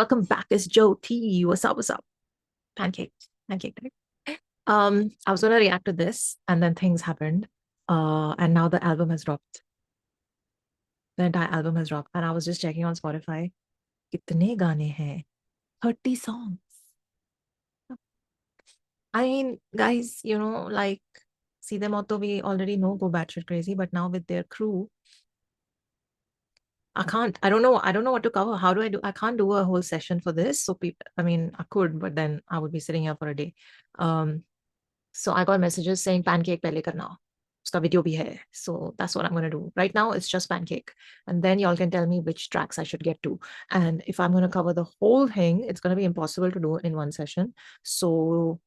welcome back. It's Jyoti. What's up? What's up? Pancake. Pancake time. I was gonna react to this, and then things happened. And now the album has dropped. The entire album has dropped. And I was just checking on Spotify. Kitne gaane hain? 30 songs. I mean, guys, like Seedhe Maut, we already know go batshit crazy, but now with their crew, I don't know what to cover. How do I do? I can't do a whole session for this. So people, I mean, I could, but then I would be sitting here for a day. So I got messages saying Pancake pehle karna. Uska video bhi hai. So that's what I'm going to do. Right now, it's just Pancake. And then y'all can tell me which tracks I should get to. And if I'm going to cover the whole thing, it's going to be impossible to do in one session. So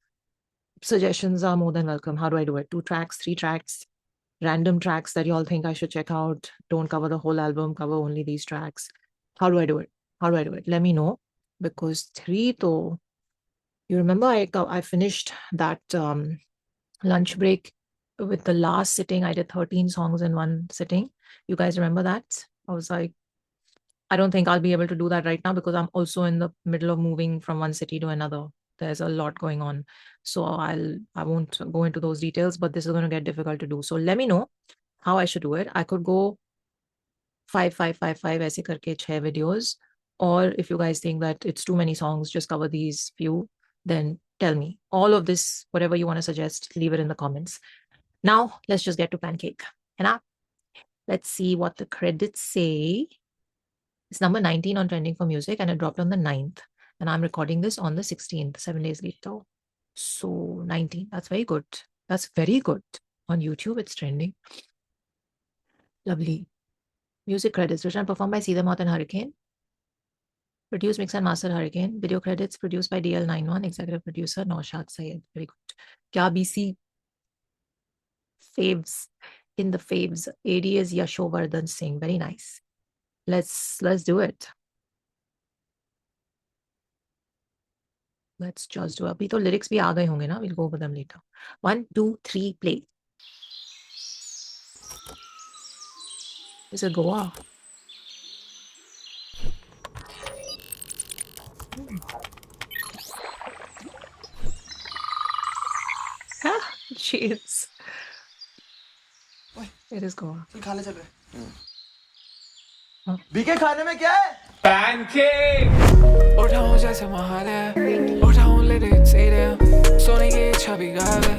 suggestions are more than welcome. How do I do it? 2 tracks, 3 tracks? Random tracks that you all think I should check out. Don't cover the whole album, cover only these tracks. How do I do it? How do I do it? Let me know. Because 3 though, you remember I finished that lunch break with the last sitting. I did 13 songs in one sitting. You guys remember that? I was like, I don't think I'll be able to do that right now because I'm also in the middle of moving from one city to another. There's a lot going on. So I won't go into those details, but this is going to get difficult to do. So let me know how I should do it. I could go 5, 5, 5, 5 aise karke 6 videos. Or if you guys think that it's too many songs, just cover these few, then tell me. All of this, whatever you want to suggest, leave it in the comments. Now, let's just get to Pancake. And let's see what the credits say. It's number 19 on Trending for Music and it dropped on the 9th. And I'm recording this on the 16th, 7 days later. So 19, that's very good. That's very good. On YouTube, it's trending. Lovely. Music credits, written and performed by Seedhe Maut and Hurricane. Produced, mix and master Hurricane. Video credits produced by DL91, executive producer Naushad Syed. Very good. Kya BC faves in the faves. AD is Yashovardhan Singh. Very nice. Let's do it. Let's just do it. अभी तो lyrics भी आ गए होंगे ना. We'll go over them later. 1, 2, 3, play. Is it Goa? Ah, jeez. It is Goa. खाने चल रहे BK खाने में क्या है Pancake उठाऊं जैसे महाल है उठाऊं lyrics say them सोने की इच्छा भी गायब है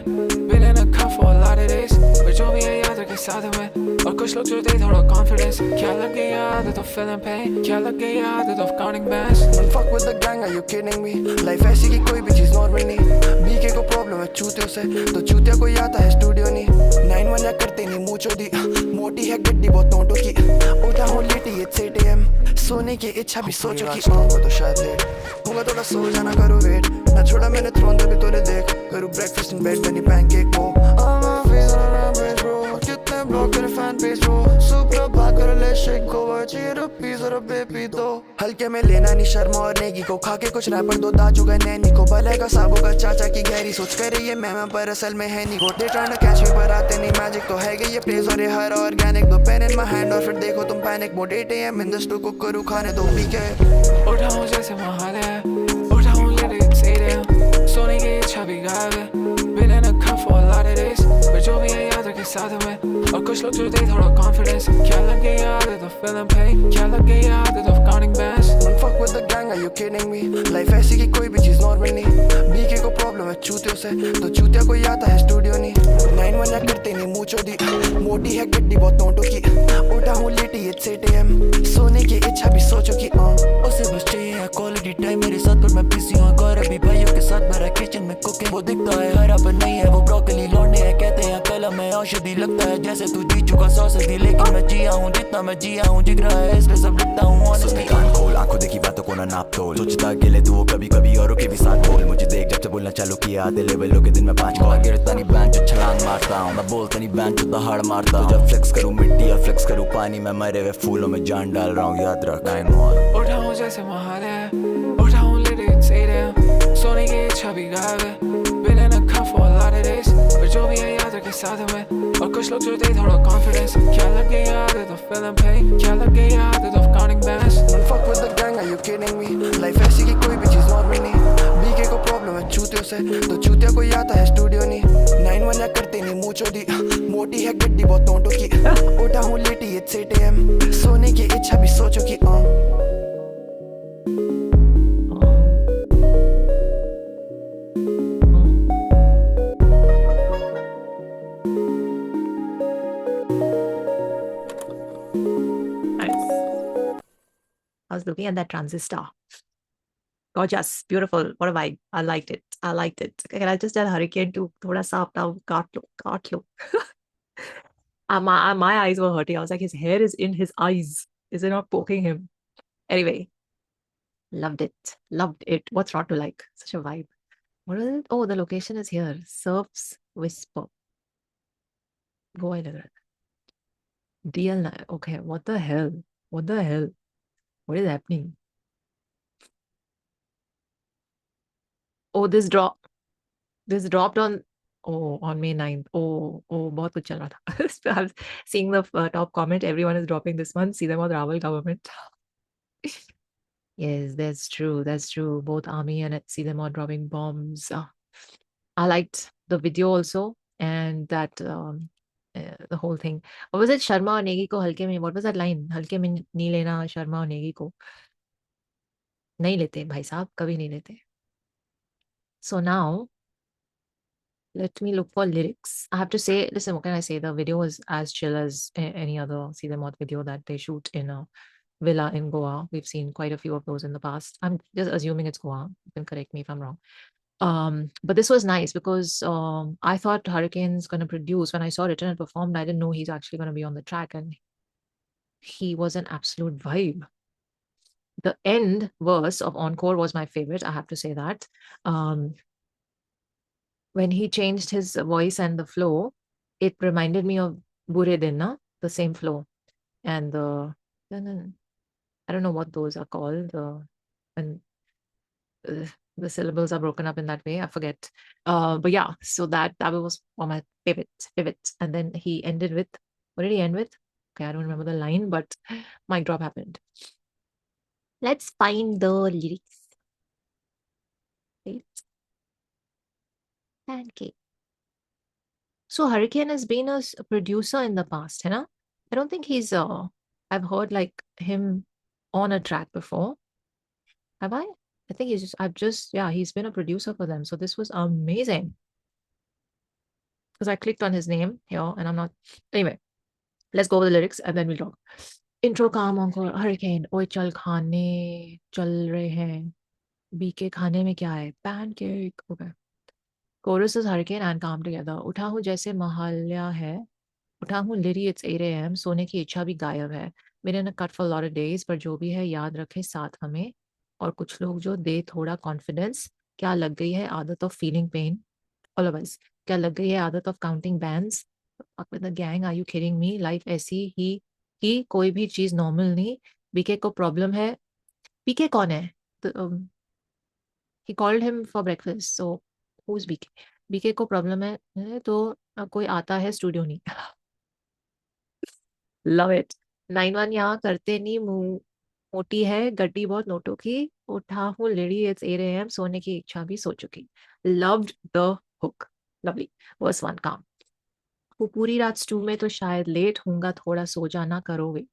been in a cup for a lot of days पर जो भी है याद रखे साथ में और कुछ लोग जो दे थोड़ा confidence क्या लग गई आदत of feeling pain क्या लग गई आदत of counting bands Don't fuck with the gang are you kidding me life ऐसी की कोई भी चीज नॉर्मल नहीं बीके को प्रॉब्लम है चूतियों से तो चूतिया कोई आता है स्टूडियो नहीं 9-1 या करते नहीं मुंह चोदी मोटी है गड्डी बहुत नोटों की उठाऊं लेटी it's 8 AM सोने की इच्छा भी सोचो कि होगा तो शायद लेट होगा थोड़ा सो जाना करो वेट ना छोड़ा मैंने थ्रोन तभी तूने देख करूँ ब्रेकफास्ट इन बेड बनी पैनकेक को कितने ब्लॉक करे फैन पेज रो सुपर बात करो ले शेक को चीरो पीस और बेबी दो हल्के में लेना नहीं शर्म और नेगी को खा के कुछ रैपर दो दाजू गए नैनी को भले का साबू का चाचा की गहरी सोच करे ये मैं पर असल में है नहीं गोटे ट्राइंग टू कैच मी पर आते नहीं मैजिक तो है ये प्लेस और ये हर ऑर्गेनिक दो पेन इन माय हैंड और फिर देखो तुम panic mode 8 AM in the stew cook करूं खाने दो पी के उठाऊं जैसे महाल है उठाऊं lyrics say them सोने की इच्छा भी गायब है been in a cup for a lot of days पर जो भी है याद रखे साथ में और कुछ लोग जो दे थोड़ा confidence क्या लग गई आदत of feeling pain क्या लग गई आदत of counting bands Don't fuck with the gang are you kidding me life ऐसी की कोई भी चीज नॉर्मल नहीं बीके को प्रॉब्लम है चूतियों से तो चूतिया कोई आता है स्टूडियो नहीं 9-1 या करते नहीं मुंह चोदी मोटी है गड्डी बहुत नोटों की उठाऊं लेटी it's 8 AM सोने की इच्छा भी सोचो कि उसे बस चाहिए क्वालिटी टाइम मेरे साथ पर मैं बिजी हूँ और अभी भाइयों के साथ भरा किचन में कुकिंग वो दिखता है हरा पर नहीं है वो ब्रोकली लौंडे हैं कहते हैं कलम है औषधि लगता है जैसे तू जी चुका 100 सदी लेकिन मैं जिया हूँ जितना मैं जिया हूँ जिग रहा है इसलिए सब लिखता हूँ honestly कान खोल आंखों देखी बातों को ना नाप तोल सोचता अकेले तू वो कभी कभी औरों के भी साथ बोल मुझे देख जब से बोलना चालू किया आधे लेवलों के दिन में 5 कॉल गिरता नहीं बैंड जो छलांग मारता हूँ मैं बोलता नहीं बैंड जो दहाड़ मारता हूँ जब फ्लेक्स करूँ मिट्टी या फ्लेक्स करूँ पानी में मरे हुए फूलों में जान डाल रहा हूँ याद रख 9-1 उठाऊं जैसे महाल है उठाऊं lyrics say them सोने की इच्छा भी गायब है been in a cup for a lot of days पर जो भी है याद रखे साथ में और कुछ लोग जो दे थोड़ा confidence क्या लग गई आदत of feeling pain क्या लग गई आदत of counting bands Don't fuck with the gang, are you kidding me? Life ऐसी कि कोई भी चीज नॉर्मल नहीं बीके को प्रॉब्लम है चूतियों से तो चूतिया कोई आता है स्टूडियो नहीं 91 या करते नहीं मुँह चोदी मोटी है गड्डी बहुत नोटों की उठा हूँ लेटी it's 8 AM सोने की इच्छा भी सोचो कि I was looking at that transistor. Gorgeous, beautiful. What a vibe. I liked it. I liked it. Can I just tell Hurricane to thoda sa apna kaat lo. My eyes were hurting. I was like, his hair is in his eyes. Is it not poking him? Anyway, loved it. Loved it. What's not to like? Such a vibe. What is it? Oh, the location is here. Surf's Whisper. Goa lag raha hai. DL9. Okay, what the hell? What the hell? What is happening? Oh, this dropped on May 9th. Oh, बहुत कुछ चल रहा था. I was seeing the top comment. Everyone is dropping this one. Seedhe Maut Raval government. Yes, that's true. That's true. Both army and Seedhe Maut dropping bombs. I liked the video also, and that the whole thing. What was it? Sharma और नेगी को हल्के में. What was that line? हल्के में नहीं लेना शर्मा और नेगी को. नहीं लेते भाई साहब, कभी नहीं लेते. So now, let me look for lyrics. I have to say, listen, what can I say? The video is as chill as any other Seedhe Maut video that they shoot in a villa in Goa. We've seen quite a few of those in the past. I'm just assuming it's Goa. You can correct me if I'm wrong. But this was nice because I thought Hurricane's going to produce. When I saw Written and Performed, I didn't know he's actually going to be on the track, and he was an absolute vibe. The end verse of Encore was my favorite. I have to say that. When he changed his voice and the flow, it reminded me of Bure Din, na? The same flow. And I don't know what those are called. And the syllables are broken up in that way. I forget. But yeah, so that was one of my favorites. And then he ended with, what did he end with? Okay, I don't remember the line, but mic drop happened. Let's find the lyrics. Wait. Pancake. So Hurricane has been a producer in the past, है ना? I don't think he's I've heard like him on a track before. Have I? I think he's been a producer for them. So this was amazing. Because I clicked on his name here and I'm not. Anyway, let's go over the lyrics and then we'll talk. Intro काम encore Hurricane. ओए चल खाने चल रहे हैं. BK खाने में क्या है? Pancake. Okay. Chorus is Hurricane and Calm together. उठा हूँ जैसे महाल्या है. उठा हूँ लिरी it's 8 AM. सोने की इच्छा भी गायब है. Been in a cut for a lot of days, पर जो भी है याद रखे साथ हमें. और कुछ लोग जो दे थोड़ा कॉन्फिडेंस. क्या लग गई है आदत of feeling pen. All of us. क्या लग गई है आदत of counting bands. Fuck with the gang, are you kidding me? Life ऐसी ही कोई भी चीज नॉर्मल नहीं. बीके को प्रॉब्लम है. बीके कौन है? He called him for breakfast. So who's BK? BK को प्रॉब्लम है तो कोई आता है स्टूडियो नहीं. Love it. 91 यहाँ करते नहीं मुंह मोटी है गड्डी बहुत नोटों की. उठा हूँ लेडी it's 8 AM. सोने की इच्छा भी सो चुकी. Loved the hook. Lovely. Verse 1 calm. वो पूरी रात स्टू में तो शायद लेट होऊंगा थोड़ा सो जाना करो वेट.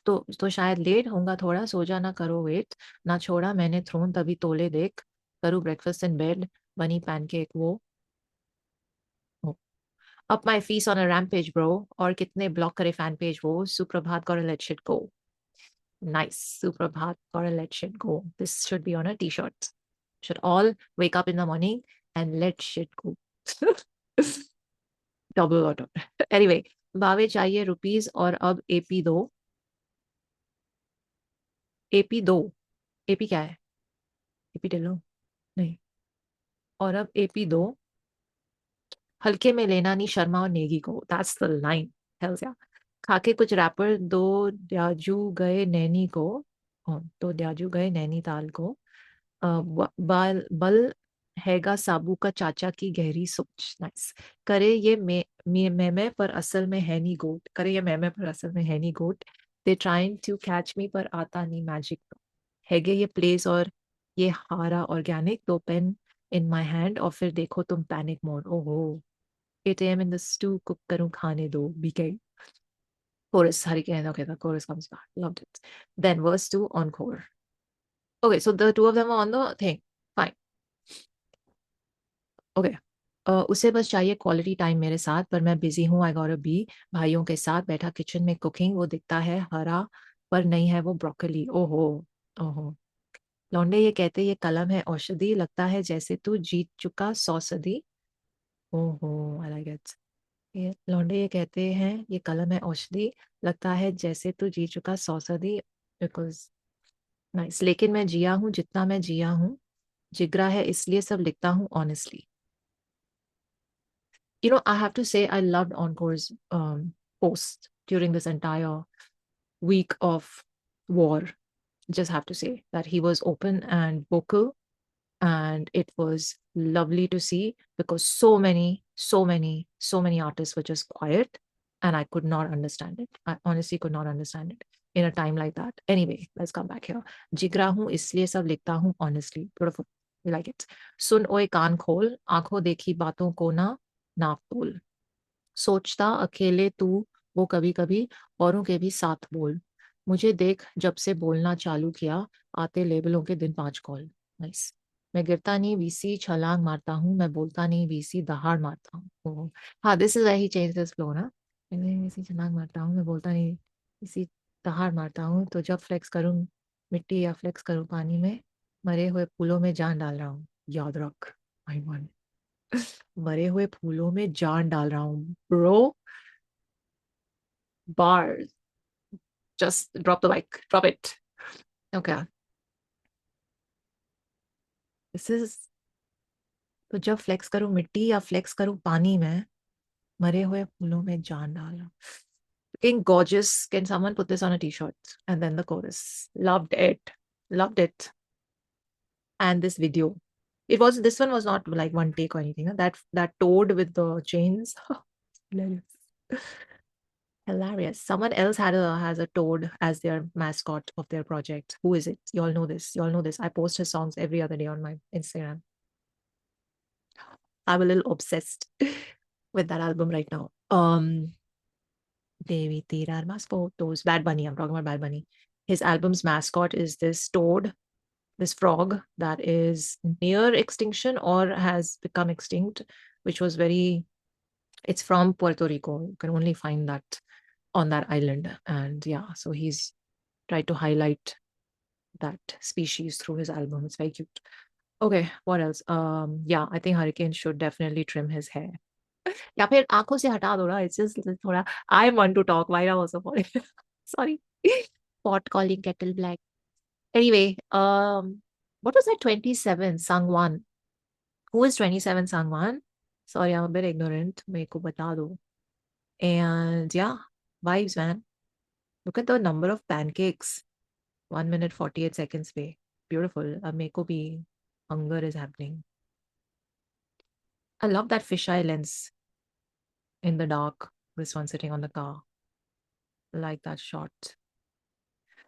तो शायद लेट होऊंगा थोड़ा सो जाना करो वेट. ना छोड़ा मैंने थ्रोन तभी तोले देख. करूँ ब्रेकफास्ट इन बेड. बनी पैनकेक वो. Up my feast on a rampage bro. और कितने ब्लॉक करे फैन पेज वो. सुप्रभात gotta let shit go. Nice. Suprabhat gotta let shit go. This should be on a t-shirt. Should all wake up in the morning and let shit go. Double order. Anyway, बावे चाहिए rupees और अब AP दो. AP दो. AP क्या है? AP ढिलो नहीं. और अब AP दो. हल्के में लेना नहीं शर्मा और नेगी को. That's the line. Hells yeah. खाके कुछ रैपर दो द्याजू गए नैनी को. तो द्याजू गए नैनीताल को. बल हैगा साबू का चाचा की गहरी सोच. नाइस. करे ये मैं पर असल में है नहीं गोट करे, ये मैं पर असल में है नहीं got, they trying to catch me पर आता नहीं मैजिक, हैगे ये प्लेस और ये हारा ऑर्गेनिक, दो पेन इन माई हैंड और फिर देखो तुम पैनिक मोड, ओहो 8 AM in the stew, cook करूं खाने दो BK. Chorus, Hurricane, okay, the chorus comes back, loved it. Then verse 2, encore. Okay, so the two of them are on the thing, fine. Okay. उसे बस चाहिए quality time मेरे साथ, पर मैं बिजी हूँ, आई गॉट बी भाइयों के साथ बैठा किचन में कुकिंग, वो दिखता है हरा पर नहीं है वो ब्रोकली, ओहो ओहो। लौंडे ये कहते ये कलम है औषधि, लगता है जैसे तू जीत चुका 100 सदी, ओहो आई लाइक इट। ये लौंडे ये कहते हैं ये कलम है औषधि, लगता है जैसे तू जीत चुका 100 सदी, बिकॉज नाइस, लेकिन मैं जिया हूँ जितना मैं जिया हूँ, जिगरा है इसलिए सब लिखता हूँ honestly. You know, I have to say I loved Encore's post during this entire week of war. Just have to say that he was open and vocal, and it was lovely to see, because so many artists were just quiet, and I could not understand it. I honestly could not understand it in a time like that. Anyway, let's come back here. जिगरा हूँ इसलिए सब लिखता हूँ honestly. Beautiful. We like it. सुन ओए कान खोल, आंखों देखी बातों को ना नाप तोल, सोचता अकेले तू वो कभी कभी, औरों के भी साथ बोल, मुझे देख जब से बोलना चालू किया, आते लेबलों के दिन 5 कॉल, नाइस। मैं गिरता नहीं वीसी छलांग मारता हूँ, मैं बोलता नहीं वीसी दहाड़ मारता हूँ, ओह, हाँ this is he change this flow ना, मैं वीसी छलांग मारता हूँ, मैं बोलता नहीं वीसी दहाड़ मारता हूँ, तो जब फ्लेक्स करूँ मिट्टी या फ्लेक्स करूँ पानी में, मरे हुए फूलों में जान डाल रहा हूँ, याद रख, आई वन, मरे हुए फूलों में जान डाल रहा हूँ bro, bars. Just drop the mic. Drop it. Okay. This is, तो जब फ्लेक्स करूं मिट्टी या फ्लेक्स करूं पानी में, मरे हुए फूलों में जान डाला. Fucking gorgeous. Can someone put this on a t-shirt? And then the chorus. Loved it. Loved it. And this video. This one was not like one take or anything. That toad with the chains. Hilarious. Hilarious. Someone else has a toad as their mascot of their project. Who is it? You all know this. You all know this. I post his songs every other day on my Instagram. I'm a little obsessed with that album right now. Devi Tera Mas Photos. Bad Bunny. I'm talking about Bad Bunny. His album's mascot is this toad, this frog that is near extinction or has become extinct, which was it's from Puerto Rico. You can only find that on that island. And yeah, so he's tried to highlight that species through his album. It's very cute. Okay, what else? Yeah, I think Hurricane should definitely trim his hair. या फिर आंखों से हटा दो ना. It's just थोड़ा. I want to talk. Why now also falling? Sorry. Pot calling kettle black. Anyway, what was that 27 Sangwan? Who is 27 Sangwan? Sorry, I'm a bit ignorant. मेरे को बता दो. And yeah, vibes, man. Look at the number of pancakes. 1 minute 48 seconds पे. Beautiful. अब मेरे को भी hunger is happening. I love that fisheye lens in the dark. This one sitting on the car. I like that shot.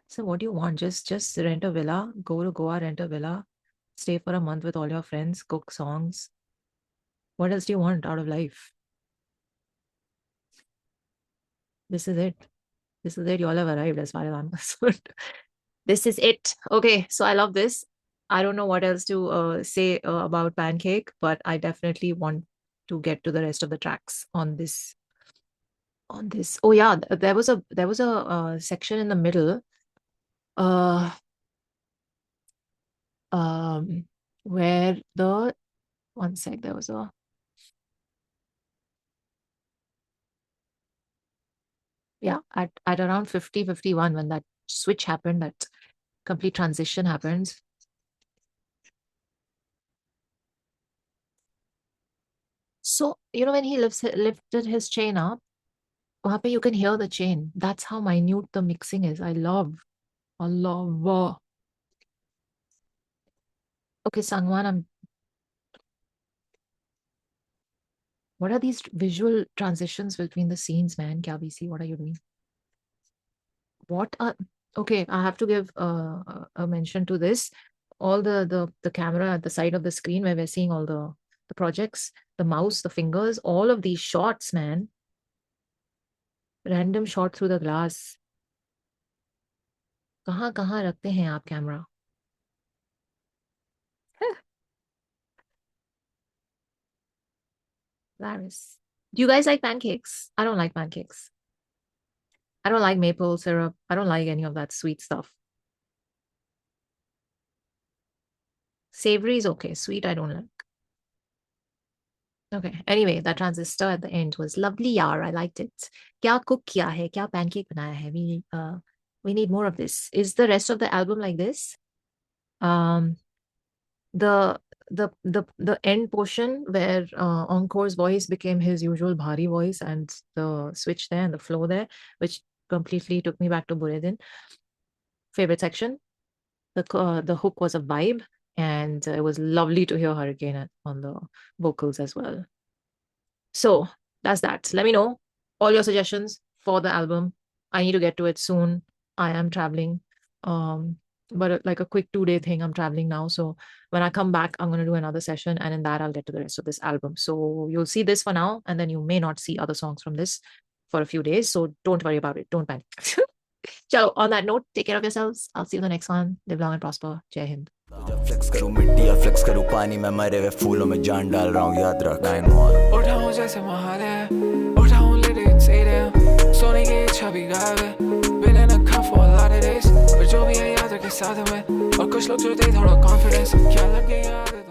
So what do you want? Just rent a villa, go to Goa, rent a villa, stay for a month with all your friends, cook songs. What else do you want out of life? This is it. This is it. You all have arrived as far as I'm concerned. This is it. Okay, so I love this. I don't know what else to say about Pancake, but I definitely want to get to the rest of the tracks on this. Oh yeah, there was a section in the middle, uh, where the one sec, there was a yeah, at around 50-51 when that switch happened, that complete transition happens. So when he lifted his chain up, वहाँ पे you can hear the chain. That's how minute the mixing is. I love. Okay, Sangwan, What are these visual transitions between the scenes, man? Kya BC, what are you doing? What are... Okay, I have to give a mention to this. All the camera at the side of the screen where we're seeing all the projects, the mouse, the fingers, all of these shots, man. Random shot through the glass. कहाँ कहाँ रखते हैं आप camera? Laris. Do you guys like pancakes? I don't like pancakes. I don't like maple syrup. I don't like any of that sweet stuff. Savory is okay. Sweet, I don't like. Okay. Anyway, that transistor at the end was lovely, yaar. I liked it. Kya cook kiya hai? Kya pancake banaya hai? We need more of this. Is the rest of the album like this? The end portion where Encore's voice became his usual bhari voice, and the switch there and the flow there, which completely took me back to Buredin. Favorite section. The hook was a vibe, and it was lovely to hear Hurricane on the vocals as well. So that's that. Let me know all your suggestions for the album. I need to get to it soon. I am traveling, but like a quick 2-day thing. I'm traveling now, so when I come back, I'm going to do another session, and in that I'll get to the rest of this album. So you'll see this for now, and then you may not see other songs from this for a few days, so don't worry about it. Don't panic. Chalo, on that note, take care of yourselves. I'll see you in the next one. Live long and prosper. Jai Hind. जब flex करूं मिट्टी या flex करूं पानी मैं मरे हुए फूलों में जान डाल रहा हूं याद रख 9-1 उठाऊं जैसे महाले उठाऊं lyrics Seedhe सोने की इच्छा भी गायब है Been in a cup for a lot of days पर जो भी है याद रखे साथ में और कुछ लोग जो थे थोड़ा confidence क्या लग गई आदत